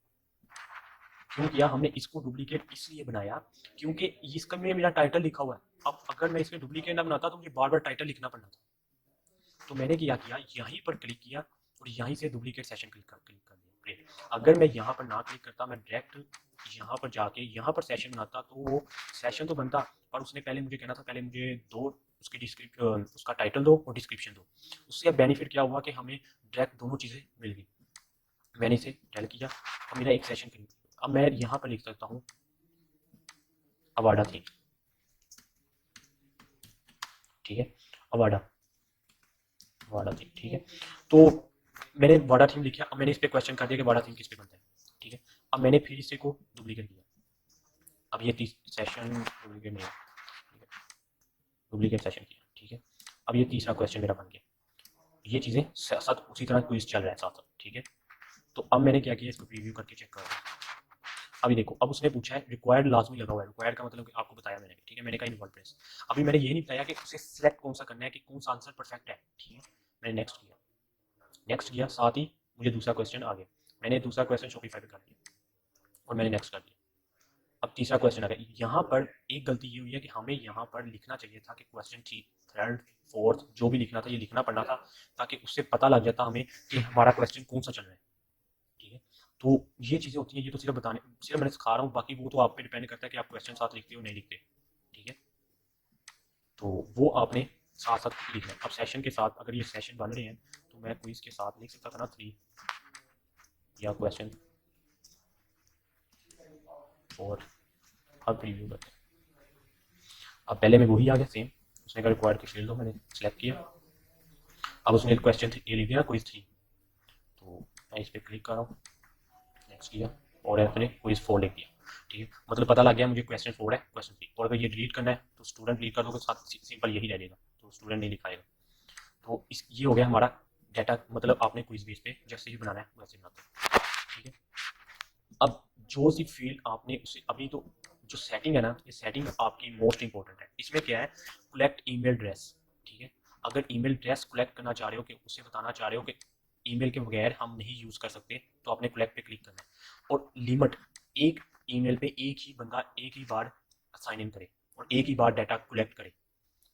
क्यों किया हमने इसको डुप्लीकेट, इसलिए बनाया क्योंकि इसका में मेरा टाइटल लिखा हुआ है। अब अगर मैं इसमें डुप्लीकेट ना बनाता तो मुझे बार बार टाइटल लिखना पड़ना था। तो मैंने क्या किया, यहीं पर क्लिक किया और यहीं से डुप्लीकेट सेशन क्लिक कर दिया, ग्रेट। अगर मैं यहाँ पर ना क्लिक करता, मैं डायरेक्ट यहाँ पर जाके यहाँ पर सेशन बनाता, तो वो सेशन तो बनता, पर उसने पहले मुझे कहना था, पहले मुझे दो उसकी डिस्क्रिप्शन, उसका टाइटल दो और डिस्क्रिप्शन दो। उससे अब बेनिफिट क्या हुआ कि हमें डायरेक्ट दोनों चीज़ें मिल गई। मैंने इसे टेल किया, अब मेरा एक सेशन क्लिक, अब मैं यहाँ पर लिख सकता हूँ अवाडा थी, ठीक है, अवाडा, वाडा थीम, ठीक है। तो मैंने वाडा थीम लिखा, अब मैंने इस पर क्वेश्चन कर दिया कि वाडा थीम किस पे बनता है, ठीक है। अब मैंने फिर इसे को डुप्लीकेट किया, अब ये सेशन डुप्लीकेट नहीं, ठीक है, डुप्लीकेट सेशन किया, ठीक है। अब ये तीसरा क्वेश्चन मेरा बन गया, ये चीज़ें साथ उसी तरह क्विज चल रहा है साथ साथ, ठीक है। तो अब मैंने क्या किया, इसको प्रीव्यू करके चेक कर रहा हूँ, अभी देखो, अब उसने पूछा है रिक्वायर्ड लाजमी लगा हुआ है, रिक्वायर्ड का मतलब कि आपको बताया मैंने, ठीक है, मैंने कहा इन्वॉल्व प्रेस। अभी मैंने ये नहीं बताया कि उसे सिलेक्ट कौन सा करना है कि कौन सा आंसर परफेक्ट है, ठीक है। मैंने नेक्स्ट किया, साथ ही मुझे दूसरा क्वेश्चन आ गया, मैंने दूसरा क्वेश्चन शॉपिफाई पे कर दिया और मैंने नेक्स्ट कर दिया। अब तीसरा क्वेश्चन आ गया, यहाँ पर एक गलती ये हुई है कि हमें यहाँ पर लिखना चाहिए था कि क्वेश्चन थी थर्ड फोर्थ जो भी लिखना था ये लिखना पड़ना था, ताकि उससे पता लग जाता हमें कि हमारा क्वेश्चन कौन सा चल रहा है, ठीक है। तो ये चीज़ें होती हैं, ये तो सिर्फ मैंने सिखा रहा हूँ, बाकी वो तो आप पे डिपेंड करता है कि आप क्वेश्चन साथ लिखते हो नहीं लिखते, ठीक है। तो वो आपने साथ साथ लिखना है। अब सेशन के साथ अगर ये सेशन बन रहे हैं तो मैं क्विज के साथ लिख सकता था ना 3 या क्वेश्चन 4। अब प्रीव्यू करते हैं। अब पहले में वही आ गया सेम, उसने कहा रिक्वायर्ड की फील्ड हो, मैंने सेलेक्ट किया। अब उसने क्वेश्चन ये लिख दिया क्विज 3, तो मैं इस पर क्लिक कर रहा हूँ, नेक्स्ट किया और अपने क्विज 4 लिख दिया, ठीक है। मतलब पता लग गया मुझे क्वेश्चन 4 है क्वेश्चन 3, और अगर ये डिलीट करना है तो स्टूडेंट डिलीट कर दोगे, साथ सिंपल यही रह जाएगा, तो स्टूडेंट नहीं लिखाएगा। तो इस ये हो गया हमारा डाटा, मतलब आपने क्विज बेस पे जैसे ही बनाना है वैसे बनाते हैं, ठीक है। अब जो सी फील्ड आपने उसे अभी तो जो सेटिंग है ना, ये सेटिंग आपकी मोस्ट इंपॉर्टेंट है। इसमें क्या है, कलेक्ट ईमेल एड्रेस, ठीक है। अगर ईमेल एड्रेस कलेक्ट करना चाह रहे हो कि उसे बताना चाह रहे हो कि ईमेल के बगैर हम नहीं यूज़ कर सकते, तो आपने कलेक्ट पे क्लिक करना है और लिमिट, एक ईमेल पे एक ही बंदा एक ही बार साइन इन करे और एक ही बार डाटा कलेक्ट करे।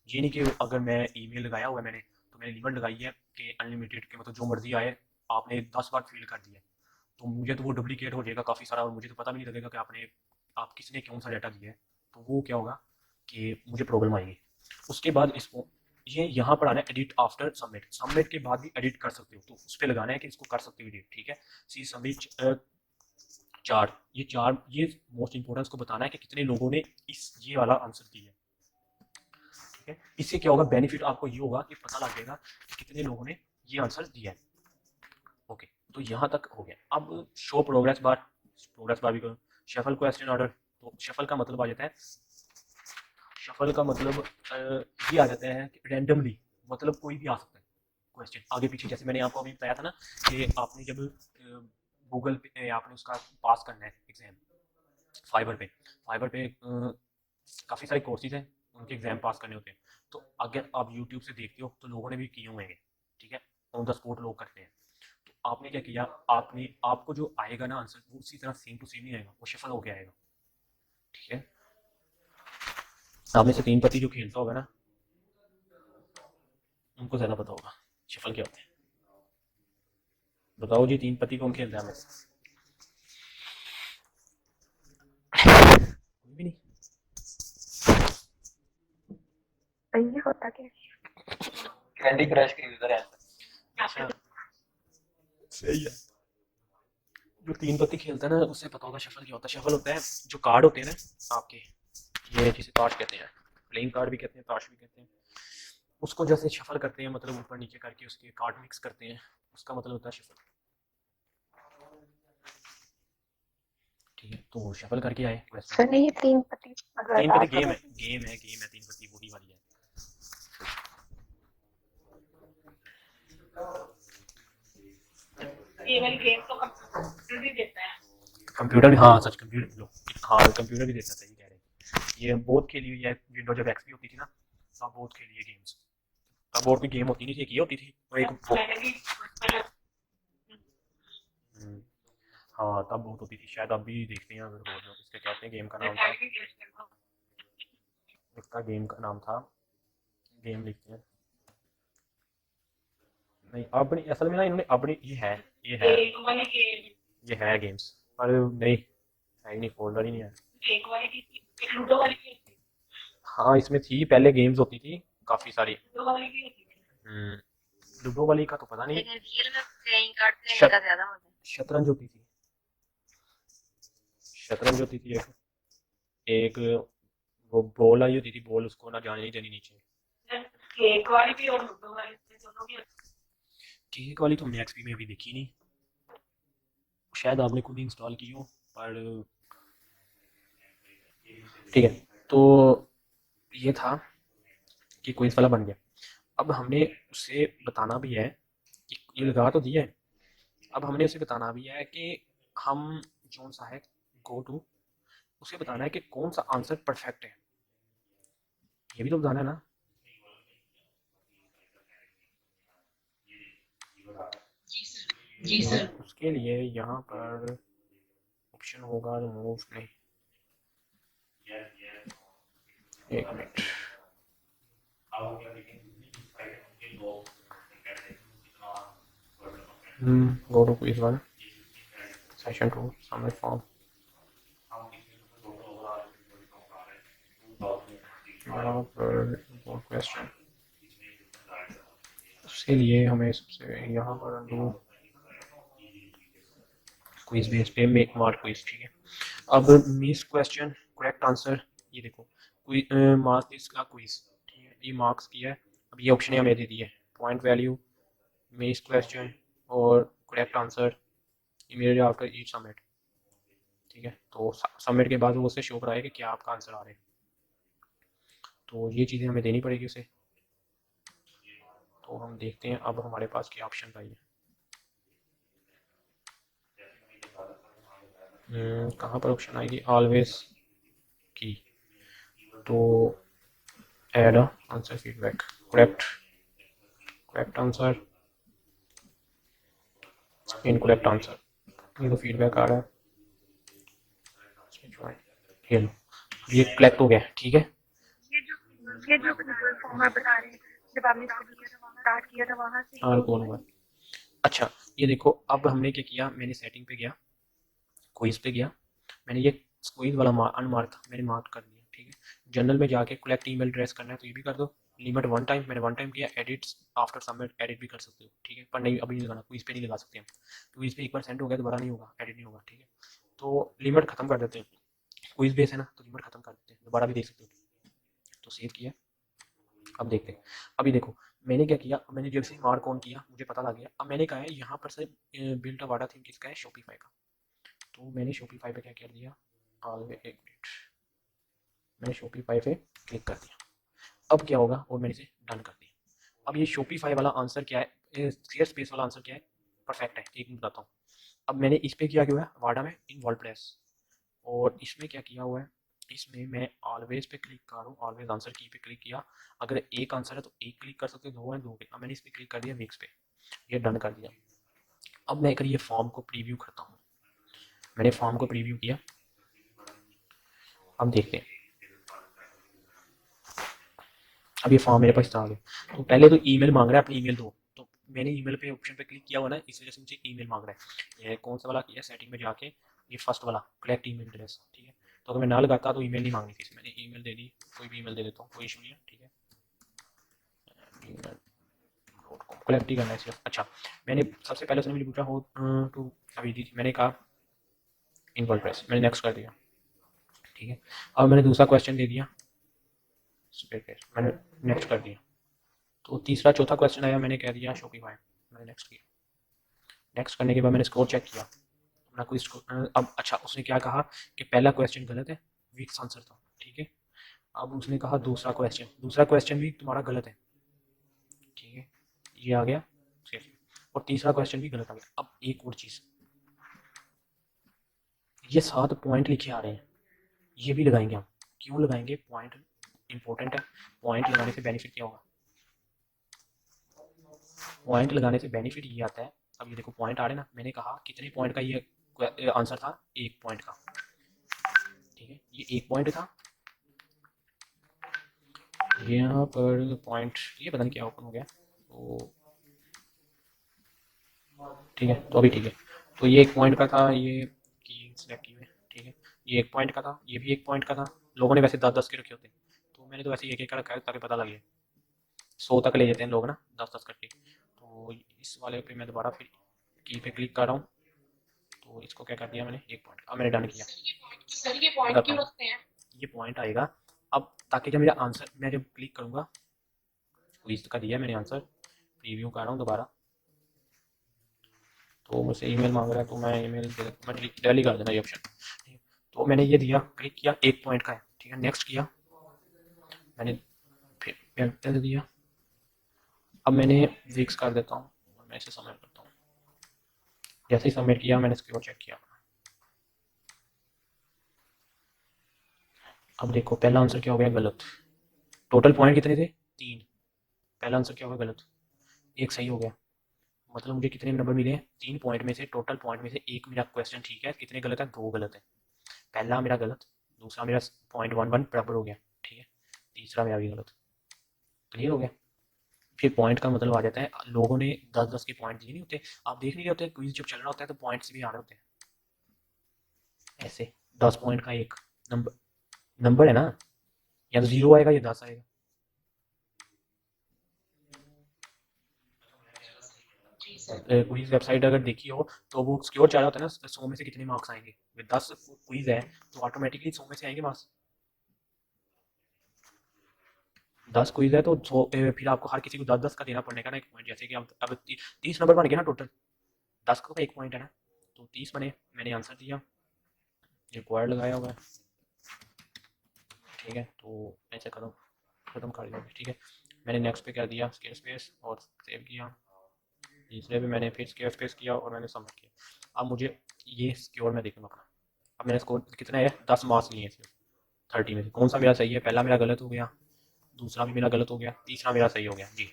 ये नहीं कि अगर मैं ईमेल लगाया हुआ है मैंने, तो मैंने लिमिट लगाई है कि अनलिमिटेड के मतलब जो मर्जी आए, आपने 10 बार फिल कर दिया, तो मुझे तो वो डुप्लीकेट हो जाएगा काफ़ी सारा और मुझे तो पता भी नहीं लगेगा कि आप किसने कौन सा डाटा दिया है। तो वो क्या होगा कि मुझे प्रॉब्लम आएगी। उसके बाद इसको ये यहाँ पर आना है एडिट आफ्टर सबमिट, सबमिट के बाद भी एडिट कर सकते हो, तो उस पर लगाना है कि इसको कर सकते हो एडिट, ठीक है। सी सबमिट चार ये मोस्ट इंपॉर्टेंट को बताना है कि कितने लोगों ने ये वाला आंसर दिया है, ठीक है। इससे क्या होगा, बेनिफिट आपको ये होगा कि पता लग जाएगा कि कितने लोगों ने ये आंसर दिया है। ओके, तो यहाँ तक हो गया। अब शो प्रोग्रेस बार भी करो, शफल क्वेश्चन ऑर्डर। तो शफल का मतलब आ जाता है, शफल का मतलब ये आ जाता है कि रैंडमली, मतलब कोई भी आ सकता है क्वेश्चन आगे पीछे। जैसे मैंने आपको अभी बताया था ना कि आपने जब गूगल पे आपने उसका पास करना है एग्जाम, फाइबर पे काफ़ी सारे कोर्सेज हैं, उनके एग्जाम पास करने होते हैं। तो अगर आप यूट्यूब से देखते हो तो लोगों ने भी किए हुए हैं, ठीक है, ऑन द स्पॉट लोग करते हैं। तो आपने क्या किया, आपने आपको जो आएगा ना आंसर वो उसी तरह सेम टू सेम नहीं आएगा, वो शफल होके आएगा, ठीक है। आप में से 3 पति जो खेलता होगा ना, उनको ज़्यादा पता होगा शफल क्या होता है। बताओ जी, 3 पति कौन खेलता है हमें? कोई भी नहीं। ये होता क्या कैंडी क्रश के यूजर है। अच्छा, सही है। जो 3 पत्ती खेलता है ना उससे पता होगा शफल क्या होता है। शफल होता है जो कार्ड होते हैं ना आपके, ये जिसे ताश कहते हैं, प्लेइंग कार्ड भी कहते हैं, ताश भी कहते हैं, उसको जैसे शफल करते हैं, मतलब ऊपर नीचे करके उसके कार्ड मिक्स करते हैं, उसका मतलब होता है शफल, ठीक है। तो शफल करके आए क्वेश्चन। सर नहीं, ये 3 पति 3 पत्ती ताश वाला गेम है 3 पत्ती वही वाली है। ये वाली गेम तो कंप्यूटर भी देता है। कंप्यूटर भी, हाँ सच, कंप्यूटर लो, हाँ कंप्यूटर भी देखना चाहिए, कह रहे हैं ये बहुत खेली हुई है। विंडो जब एक्सपी होती थी ना तब बहुत खेली है गेम्स। तब और कोई गेम होती नहीं थी, एक ये होती थी और एक हम्म, हाँ तब बहुत होती थी, शायद अब भी देखते हैं अगर हो जो। इसके कहते हैं गेम का नाम था, इसका गेम का नाम था, गेम लिखते हैं, नहीं अब नहीं, असल में ना इन्होंने अब नहीं, ये है गेम्स, पर नहीं है ही नहीं, फोल्डर ही नहीं है। हाँ इसमें थी पहले, गेम्स होती थी काफ़ी सारी। लूडो वाली का तो पता नहीं। लेकिन रियल में प्लेइंग कार्ड खेलने शत, का ज्यादा मजा है। शतरंज होती थी, शतरंज होती थी एक वो बॉल आई होती थी, बॉल उसको ना जाने नहीं देनी नीचे। केक वाली भी और लूडो वाली भी, दोनों भी। केक वाली तो हमने एक्सपी में भी देखी नहीं, शायद आपने खुद ही इंस्टॉल की हो, पर ठीक है। तो ये था कि क्विज वाला बन गया। अब हमने उसे बताना भी है कि ये लगा तो दिया है, अब हमने उसे बताना भी है कि हम जो सा है गो टू, उसे बताना है कि कौन सा आंसर परफेक्ट है, ये भी तो बताना है ना। जी सर। उसके लिए यहाँ पर ऑप्शन होगा रिमूव, नहीं एक minute, go to quiz 1 session 2 submit form, यहाँ पर क्वेश्चन, उसके लिए हमें सबसे यहाँ पर अंडू क्विज बेस पे मेक मार्क क्विज, ठीक है। अब मिस क्वेश्चन करेक्ट आंसर, ये देखो मार्क्स इसका क्विज, ठीक है, ये मार्क्स किया है। अब ये ऑप्शन हमें दे दिए, पॉइंट वैल्यू, मिस क्वेश्चन और correct answer immediately after each submit, ठीक है। तो सबमिट के बाद वो उसे शो कराएगा कि क्या आपका आंसर आ रहा है, तो ये चीज़ें हमें देनी पड़ेगी उसे। तो हम देखते हैं अब हमारे पास क्या ऑप्शन आई है, कहाँ पर ऑप्शन आएगी, ऑलवेज की, तो add answer feedback, correct answer, incorrect answer, ये तो फीडबैक आ रहा है, ये लो, ये कलेक्ट हो गया, ठीक है। ये जो फॉर्म आप बता रहे हैं, जब आपने स्टार्ट किया था वहां से हाँ कौन हुआ, अच्छा ये देखो अब हमने क्या किया, मैंने सेटिंग पे गया, क्विज पे गया, मैंने ये क्विज वाला अनमार्क था, मैंने मार्क कर दिया, ठीक है। जनरल में जाके कलेक्ट ईमेल एड्रेस करना है तो ये भी कर दो, लिमिट 1 टाइम, मैंने 1 टाइम किया, एडिट आफ्टर सबमिट एडिट भी कर सकते हो, ठीक है, पर नहीं अभी नहीं लगाना, क्विज पे नहीं लगा सकते हम, क्विज पे एक बार सेंड हो गया दोबारा नहीं होगा, एडिट नहीं होगा, ठीक है। तो लिमिट खत्म कर देते हैं, क्विज बेस है ना तो लिमिट खत्म कर देते हैं, दोबारा भी देख सकते हो। तो सेव किया, अब देखते हैं, अभी देखो मैंने क्या किया, मैंने जब से मार्क ऑन किया मुझे पता लग गया, अब मैंने कहा है यहाँ पर से बिल्ट वाड़ा थीम किसका है, शॉपिफाई का, तो मैंने शॉपिफाई पे क्या कर दिया, एक मिनट, मैंने शॉपिफाई पे क्लिक कर दिया, अब क्या होगा, और मैंने इसे डन कर दिया। अब ये शॉपिफाई वाला आंसर क्या है, स्क्वायर स्पेस वाला आंसर क्या है, परफेक्ट है, एक मिनट बताता हूँ। अब मैंने इस पे क्या हुआ है, वाडा में इन वर्डप्रेस, और इसमें क्या किया हुआ है, इसमें मैं ऑलवेज पे क्लिक कर रहा हूँ, ऑलवेज आंसर की पे क्लिक किया, अगर एक आंसर है तो एक क्लिक कर सकते हो, दो है दो पे, अब मैंने इस पे क्लिक कर दिया मिक्स पे, ये डन कर दिया। अब मैं ये फॉर्म को प्रीव्यू करता हूँ, मैंने फॉर्म को प्रीव्यू किया, अब देखते हैं, अब ये फॉर्म मेरे पास आ गया। तो पहले तो ईमेल मांग रहा है, अपनी ईमेल दो, तो मैंने ईमेल पे ऑप्शन पे क्लिक किया हुआ ना, इस वजह से मुझे ईमेल मांग रहा है। ये कौन सा वाला किया, सेटिंग में जाके ये फर्स्ट वाला कलेक्ट ईमेल एड्रेस, ठीक है। तो अगर मैं ना लगाता तो ईमेल नहीं मांगनी थी, मैंने ईमेल दे दी, कोई भी ईमेल दे देता हूँ, कोई इशू नहीं है, ठीक है। कलेक्ट ही करना है सिर्फ, अच्छा मैंने सबसे पहले उसने मुझे पूछा हो टू, अभी दी मैंने कहा इन वर्डप्रेस, मैंने नेक्स्ट कर दिया, ठीक है। अब मैंने दूसरा क्वेश्चन दे दिया, मैंने नेक्स्ट कर दिया, तो तीसरा चौथा क्वेश्चन आया, मैंने कह दिया शॉपिफाई, मैंने नेक्स्ट किया, नेक्स्ट करने के बाद मैंने स्कोर चेक किया अपना कोई स्कोर, अब अच्छा उसने क्या कहा कि पहला क्वेश्चन गलत है, वीक आंसर था, ठीक है। अब उसने कहा दूसरा क्वेश्चन भी तुम्हारा गलत है, ठीक है, ये आ गया, और तीसरा क्वेश्चन भी गलत आ गया। अब एक और चीज़, ये 7 पॉइंट लिखे आ रहे हैं, ये भी लगाएंगे हम, क्यों लगाएंगे, पॉइंट इंपॉर्टेंट है, पॉइंट लगाने से बेनिफिट क्या होगा, पॉइंट लगाने से बेनिफिट ये आता है, अब ये देखो पॉइंट आ रहे हैं ना, मैंने कहा कितने पॉइंट का ये आंसर था, 1 पॉइंट का, ठीक है, ये 1 पॉइंट था, यहाँ पर पॉइंट, ये पता नहीं क्या ओपन हो गया, तो ठीक है, तो अभी ठीक है, तो ये 1 पॉइंट का था, ये की सिलेक्ट की हुई, ठीक है, ये 1 पॉइंट का था, ये भी 1 पॉइंट का था, लोगों ने वैसे 10-10 के रखे होते हैं, तो मैंने तो वैसे एक एक का रखा है ताकि पता लगे, 100 तक ले जाते हैं लोग ना 10-10 करके, तो इस वाले पे मैं दोबारा फिर की पे क्लिक कर रहा हूँ, तो इसको क्या कर दिया मैंने, 1 पॉइंट, अब मैंने डन किया, सर ये पॉइंट क्यों रखते हैं? ये पॉइंट आएगा, अब ताकि जब मेरा आंसर, मैं जब क्लिक करूँगा, क्विज का दिया मैंने आंसर, प्रीव्यू कर रहा हूँ दोबारा, तो मुझसे ईमेल मांग रहा है, तो मैं ईमेल दे देता, मैं डेली कर देना ये ऑप्शन, तो मैंने ये दिया, क्लिक किया, 1 पॉइंट का है, ठीक है, नेक्स्ट किया मैंने, फिर दे दिया, अब मैंने वीक्स कर देता हूँ, मैं इसे सबमिट करता हूँ, जैसे ही सबमिट किया मैंने स्कोर चेक किया, अब देखो पहला आंसर क्या हो गया गलत, टोटल पॉइंट कितने थे 3, पहला आंसर क्या हो गया गलत, एक सही हो गया, मतलब मुझे कितने नंबर मिले हैं 3 पॉइंट में से, टोटल पॉइंट में से एक मेरा क्वेश्चन ठीक है, कितने गलत है 2 गलत है, पहला मेरा गलत, दूसरा मेरा पॉइंट 1 1 बराबर हो गया, ठीक है, तीसरा मेरा भी गलत, क्लियर हो गया। फिर पॉइंट का मतलब आ जाता है लोगों ने 10 10 के पॉइंट दिए नहीं होते, आप देख नहीं रहे होते क्विज जब चल रहा होता है तो पॉइंट्स भी आ रहे होते हैं ऐसे, 10 पॉइंट का एक नंबर, नंबर है ना, या तो 0 आएगा या 10 आएगा। क्विज वेबसाइट अगर देखी हो तो वो स्कोर चाह रहा होता है ना 100 में से कितने मार्क्स आएंगे, 10 क्विज है तो ऑटोमेटिकली 100 में से आएंगे मार्क्स, 10 क्विज है तो 100, फिर आपको हर किसी को 10 10 का देना पड़ेगा ना एक पॉइंट, जैसे कि अब 30 नंबर बन गया ना टोटल, 10 का एक पॉइंट है ना, तो 30 बने, मैंने आंसर दिया, रिक्वायर्ड लगाया हुआ है, ठीक है, तो ऐसे खत्म खत्म कर दिया, ठीक है, मैंने नेक्स्ट पे कर दिया स्केयर स्पेस और सेव किया, तीसरे पे मैंने फिर स्केयर स्पेस किया और मैंने सबमिट किया। अब मुझे ये स्कोर मैं देखूंगा अपना, अब मैंने स्कोर कितना है 10 मार्क्स लिए हैं सिर्फ 30 में से, कौन सा मेरा सही है, पहला मेरा गलत हो गया, दूसरा भी मेरा गलत हो गया, तीसरा मेरा सही हो गया। जी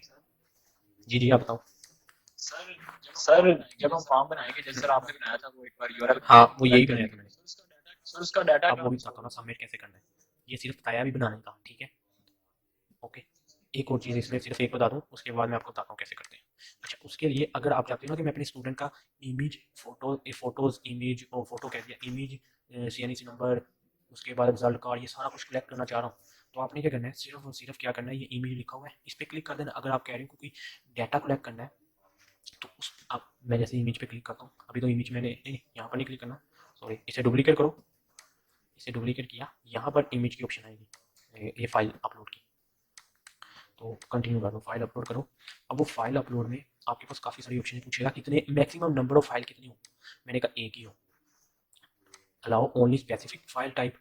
जी जी आप बताओ। सर जब हम फॉर्म बनाएंगे जैसे सर आपने बनाया था वो एक बार यूआरएल हाँ वो यही बनाया था मैंने, सर उसका डाटा अब वो भी बताता हूँ ना सबमिट कैसे करना है, ये सिर्फ बताया भी बनाने का, ठीक है, ओके। एक और चीज़ इसमें सिर्फ एक बता दूँ, उसके बाद मैं आपको बताता हूँ कैसे करते हैं। अच्छा उसके लिए अगर आप चाहते हो ना कि मैं अपने स्टूडेंट का इमेज फोटोज़ इमेज और फोटो कह दिया इमेज, CNC नंबर, उसके बाद रिजल्ट कार्ड, ये सारा कुछ कलेक्ट करना चाह रहा हूँ, तो आपने क्या करना है सिर्फ और सिर्फ क्या करना है, ये इमेज लिखा हुआ है इस पर क्लिक कर देना, अगर आप कह रहे हो क्योंकि डाटा कलेक्ट करना है तो उस आप, मैं जैसे इमेज पे क्लिक करता हूँ, अभी तो इमेज मैंने नहीं यहाँ पर नहीं क्लिक करना, सॉरी, इसे डुप्लीकेट करो, इसे डुप्लीकेट किया, यहाँ पर इमेज की ऑप्शन आएगी, ये फाइल अपलोड की, तो कंटिन्यू कर दो, फाइल अपलोड करो। अब वो फाइल अपलोड में आपके पास काफ़ी सारी ऑप्शन पूछेगा कितने मैक्सिमम नंबर ऑफ फाइल कितनी हो, मैंने कहा एक ही हो, allow only specific file type,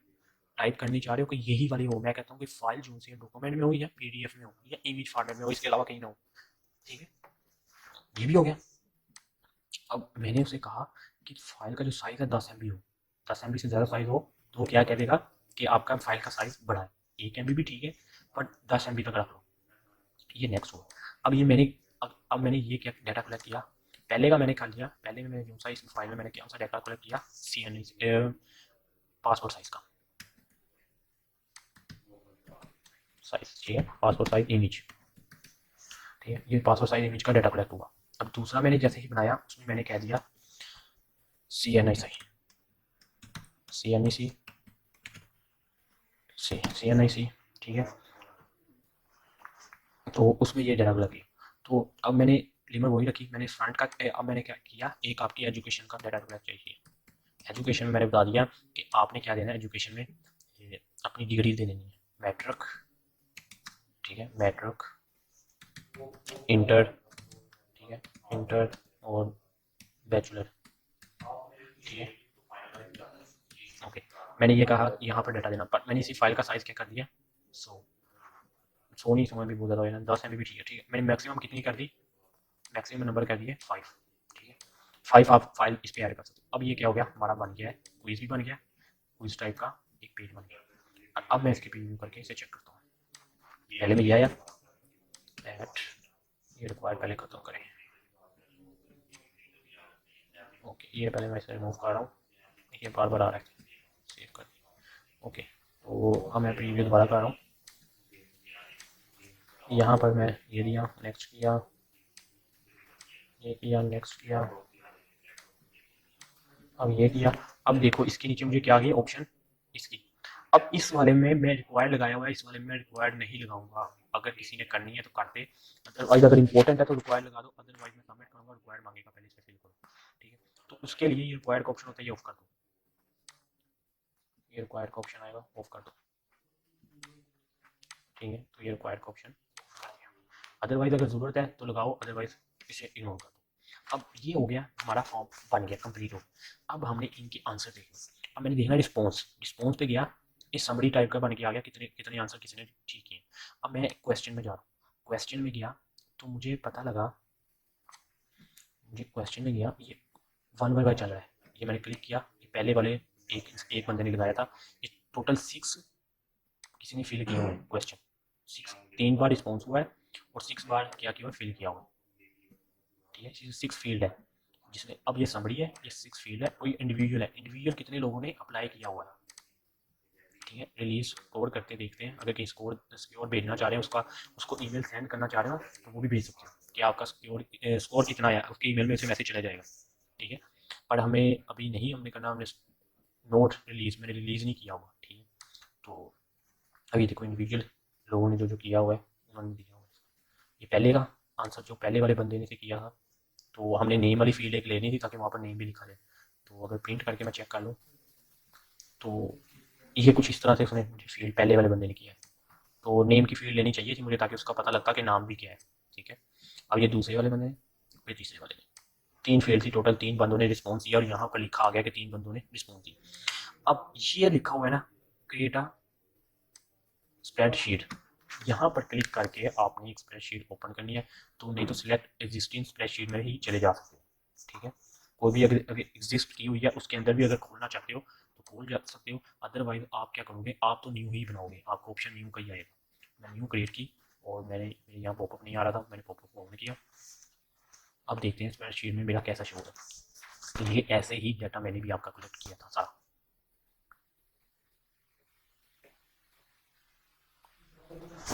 type करनी चाह रहे हो कि यही वाली हो, मैं कहता हूँ कि फाइल जो सी डॉक्यूमेंट में हो या PDF में हो या इमेज फॉर्मेट में हो, इसके अलावा कहीं ना हो, ठीक है, ये भी हो गया। अब मैंने उसे कहा कि फाइल का जो साइज़ है 10 MB हो, 10 MB से ज़्यादा साइज़ हो तो क्या कह देगा कि आपका फाइल का साइज़ बड़ा है, 1 MB भी ठीक है बट 10 MB तक रख लो, ये नेक्स्ट हुआ। अब ये मैंने अब मैंने ये क्या डाटा कलेक्ट किया, पहले का मैंने कर लिया, पहले में मैंने जो सा इस फाइल में मैंने क्या सा डाटा कलेक्ट किया, CN पासपोर्ट साइज का साइज, ठीक है, पासपोर्ट साइज इमेज, ठीक है, ये पासपोर्ट साइज इमेज का डाटा कलेक्ट हुआ। अब दूसरा मैंने जैसे ही बनाया उसमें मैंने कह दिया CNIC CNIC CNIC, ठीक है, तो उसमें ये डाटा लगी, तो अब मैंने लिमिट वही रखी, मैंने फ्रंट का अब मैंने क्या किया, एक आपकी एजुकेशन का डाटा कलेक्ट चाहिए, एजुकेशन में मैंने बता दिया कि आपने क्या देना है एजुकेशन में, अपनी डिग्री दे देनी है, मैट्रिक, ठीक है, मैट्रिक, इंटर, ठीक है, इंटर और बैचलर, ठीक है, ओके, मैंने ये कहा यहाँ पर डाटा देना, पर मैंने इसी फाइल का साइज़ क्या कर दिया 100 नहीं, 100 भी बहुत ज़्यादा हो जाना, 10 MB भी ठीक है, ठीक है, मैंने मैक्सिमम कितनी कर दी, मैक्सिमम नंबर कर दिए 5, ठीक है, 5 आप फाइल इस पर ऐड कर सकते हो। अब ये क्या हो गया हमारा बन गया है, क्विज भी बन गया, क्विज टाइप का एक पेज बन गया। अब मैं इसकी प्रीव्यू करके इसे चेक करता हूँ, पहले में लिया यार दैट, ये रिक्वायर पहले खत्म करें, ओके, ये पहले मैं इसे रिमूव कर रहा हूँ, ये बार बार आ रहा है, सेव कर दिया, ओके, तो अब मैं प्रीव्यू दोबारा कर रहा हूँ, यहाँ पर मैं ये दिया, नेक्स्ट किया, ये किया, नेक्स्ट किया, अब ये किया, अब देखो इसके नीचे मुझे क्या आ गई ऑप्शन इसकी, अब इस वाले में मैं रिक्वायर्ड लगाया हुआ है, इस वाले में मैं रिक्वायर्ड नहीं लगाऊंगा, अगर किसी ने करनी है तो कर दे, अदरवाइज अगर इंपॉर्टेंट है तो रिक्वायर्ड लगा दो, अदरवाइज मैं सबमिट करूंगा, रिक्वायर्ड मांगेगा पहले इसे फिल करो, ठीक है, तो उसके लिए ये रिक्वायर्ड का ऑप्शन होता है, ये ऑफ कर दो, ये रिक्वायर्ड का ऑप्शन आएगा ऑफ कर दो, ठीक है, तो ये रिक्वायर्ड का ऑप्शन, अदरवाइज अगर जरूरत है तो लगाओ, अदरवाइज इसे इग्नोर कर दो। अब ये हो गया हमारा फॉर्म बन गया कंप्लीट हो, अब हमने इनके आंसर देखने, अब मैंने देखना रिस्पॉन्स, रिस्पॉन्स पे गया, इस समरी टाइप का बन के आ गया कितने कितने आंसर किसी ने ठीक किए। अब मैं क्वेश्चन में जा रहा हूँ, क्वेश्चन में गया तो मुझे पता लगा, मुझे क्वेश्चन में गया ये 1 बाय 1 चल रहा है, ये मैंने क्लिक किया, ये पहले वाले एक बंदे ने लगाया था, ये टोटल 6 किसी ने फिल किया हुआ है क्वेश्चन, 3 बार रिस्पॉन्स हुआ है और 6 बार क्या किया हुआ है, फिल किया हुआ है, ठीक है। 6 फील्ड है जिसमें, अब ये समरी है, ये 6 फील्ड है, कोई इंडिविजुअल है, इंडिविजुअल कितने लोगों ने अप्लाई किया हुआ है, ठीक है। रिलीज स्कोर करते देखते हैं, अगर कहीं स्कोर भेजना चाह रहे हैं उसका, उसको ईमेल सेंड करना चाह रहे हो तो वो भी भेज सकते हो कि आपका स्कोर कितना आया, उसके ईमेल में से मैसेज चला जाएगा, ठीक है। पर हमें अभी नहीं हमने करना, हमने नोट रिलीज, मैंने रिलीज नहीं किया हुआ, ठीक है। तो अभी देखो इंडिविजुअल लोगों ने जो जो किया हुआ है उन्होंने दिया हुआ है। ये पहले का आंसर जो पहले वाले बंदे ने से किया था, तो हमने नेम वाली फील्ड एक लेनी थी ताकि वहाँ पर नेम भी लिखा जाए। तो अगर प्रिंट करके मैं चेक कर लूँ तो ये कुछ इस तरह से उसने मुझे फील्ड पहले वाले बंदे ने किया है, तो नेम की फील्ड लेनी चाहिए थी मुझे ताकि उसका पता लगता कि नाम भी क्या है, ठीक है। अब ये दूसरे वाले बंदे ने, फिर तीसरे वाले ने, 3 फील्ड थी टोटल, 3 बंदों ने रिस्पॉन्स दिया और यहाँ पर लिखा आ गया कि 3 बंदों ने रिस्पॉन्स दिया। अब ये लिखा हुआ है ना, क्रिएट अ स्प्रेडशीट, यहाँ पर क्लिक करके आपने एक स्प्रेडशीट ओपन करनी है, तो नहीं तो सिलेक्ट एग्जिस्टिंग स्प्रेडशीट में ही चले जा सकते हो, ठीक है। कोई भी अगर एग्जिस्ट की हुई है उसके अंदर भी अगर खोलना चाहते हो तो खोल जा सकते हो, अदरवाइज आप क्या करोगे, आप तो न्यू ही बनाओगे, आपको ऑप्शन न्यू का ही आएगा। मैं न्यू क्रिएट की और मेरे यहाँ पॉपअप नहीं आ रहा था, मैंने पॉपअप को ऑन किया। अब देखते हैं स्प्रेडशीट में मेरा कैसा शो है। तो ये ऐसे ही डाटा मैंने भी आपका कलेक्ट किया था सारा।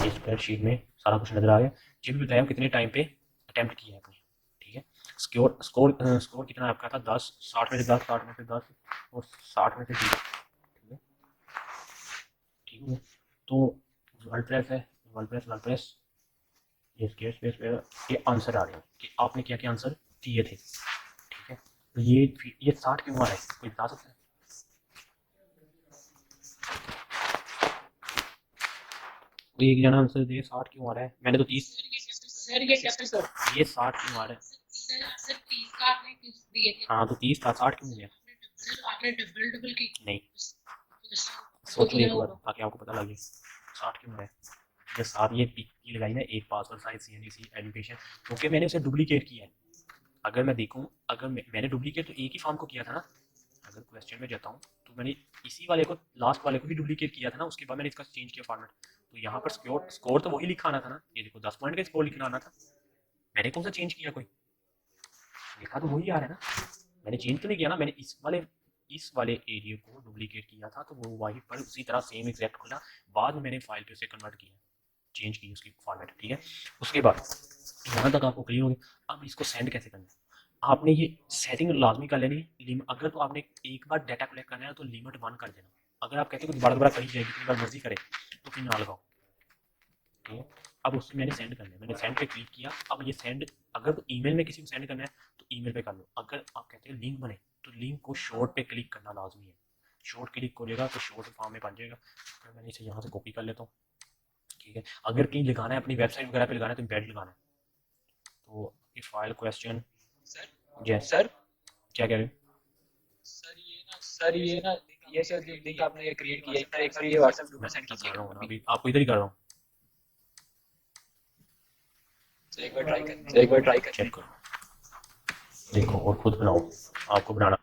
इस स्प्रेडशीट में सारा कुछ नजर आ गया, ये भी बताया कितने टाइम पे अटेम्प्ट किया है आपने, ठीक है। स्कोर स्कोर स्कोर कितना आपका था, 10, 60 में से 10, 60 में से 10 और 60 में से 0, ठीक है, ठीक है। तो वर्डप्रेस है, वर्डप्रेस ये स्केयर स्पेस पे ये आंसर आ रहे हैं कि आपने क्या क्या आंसर दिए थे, ठीक है। तो ये 60 क्यों आ रहा है, कोई बता सकता है? एक जना आंसर दे 60 क्यों आ रहा है, मैंने तो 30, सर ये कैसे सर? ये 60 क्यों आ रहा है? सर 30 का आपने किस दिए थे? हाँ तो 30 था, 60 क्यों हो गया? आपने डबल की नहीं, सोचो एक बार ताकि आपको पता लगे 60 क्यों है। ये 60 ये पी लगाई ना, एक पासवर्ड साइज CNC एजुकेशन, क्योंकि मैंने उसे डुप्लीकेट किया है। अगर मैं देखूं, अगर मैंने डुप्लीकेट तो एक ही फॉर्म को किया था ना, अगर क्वेश्चन में जाता हूँ तो मैंने इसी वाले को, लास्ट वाले को भी डुप्लीकेट किया था ना, उसके बाद मैंने इसका चेंज किया फॉर्मेट, तो यहाँ पर स्कोर तो वही लिखा आना था ना, ये देखो 10 पॉइंट का स्कोर लिखना आना था, मैंने कौन सा चेंज किया, कोई लिखा तो वही आ रहा है ना, मैंने चेंज तो नहीं किया ना, मैंने इस वाले एरिया को डुप्लीकेट किया था तो वो वहीं पर उसी तरह सेम एग्जैक्ट खुला, बाद में मैंने फाइल पे उसे कन्वर्ट किया, चेंज की उसकी फॉर्मेट, ठीक है। उसके बाद यहाँ तक आपको क्लियर हो गया। अब इसको सेंड कैसे करना है, आपने ये सेटिंग लाजमी कर लेनी, अगर तो आपने एक बार डाटा कलेक्ट करना है तो लिमिट 1 कर देना, अगर आप कहते हो दोबारा दोबारा करी जाएगी, कितनी बार मर्जी करे तो फिर ना लगाओ, ठीक है। अब उससे मैंने सेंड करना है, मैंने सेंड पे क्लिक किया। अब ये सेंड, अगर तो ईमेल में किसी को सेंड करना है तो ईमेल पे कर लो, अगर आप कहते हैं लिंक बने तो लिंक को शॉर्ट पे क्लिक करना लाजमी है, शॉर्ट क्लिक करेगा तो शॉर्ट फॉर्म में बन जाएगा। तो मैंने इसे यहाँ से कॉपी कर लेता हूँ, ठीक है। अगर कहीं लगाना है अपनी वेबसाइट वगैरह पे लगाना है तो इम्बेड लगाना है, तो ये फाइल क्वेश्चन, सर सर क्या कह रहे हो? सर ये सर जो लिंक आपने ये क्रिएट किया है, एक बार ये व्हाट्सएप ग्रुप में सेंड कर कीजिए। रहा हूँ अभी, आपको इधर ही कर रहा हूँ, एक बार ट्राई कर चेक करो, देखो और खुद बनाओ, आपको बनाना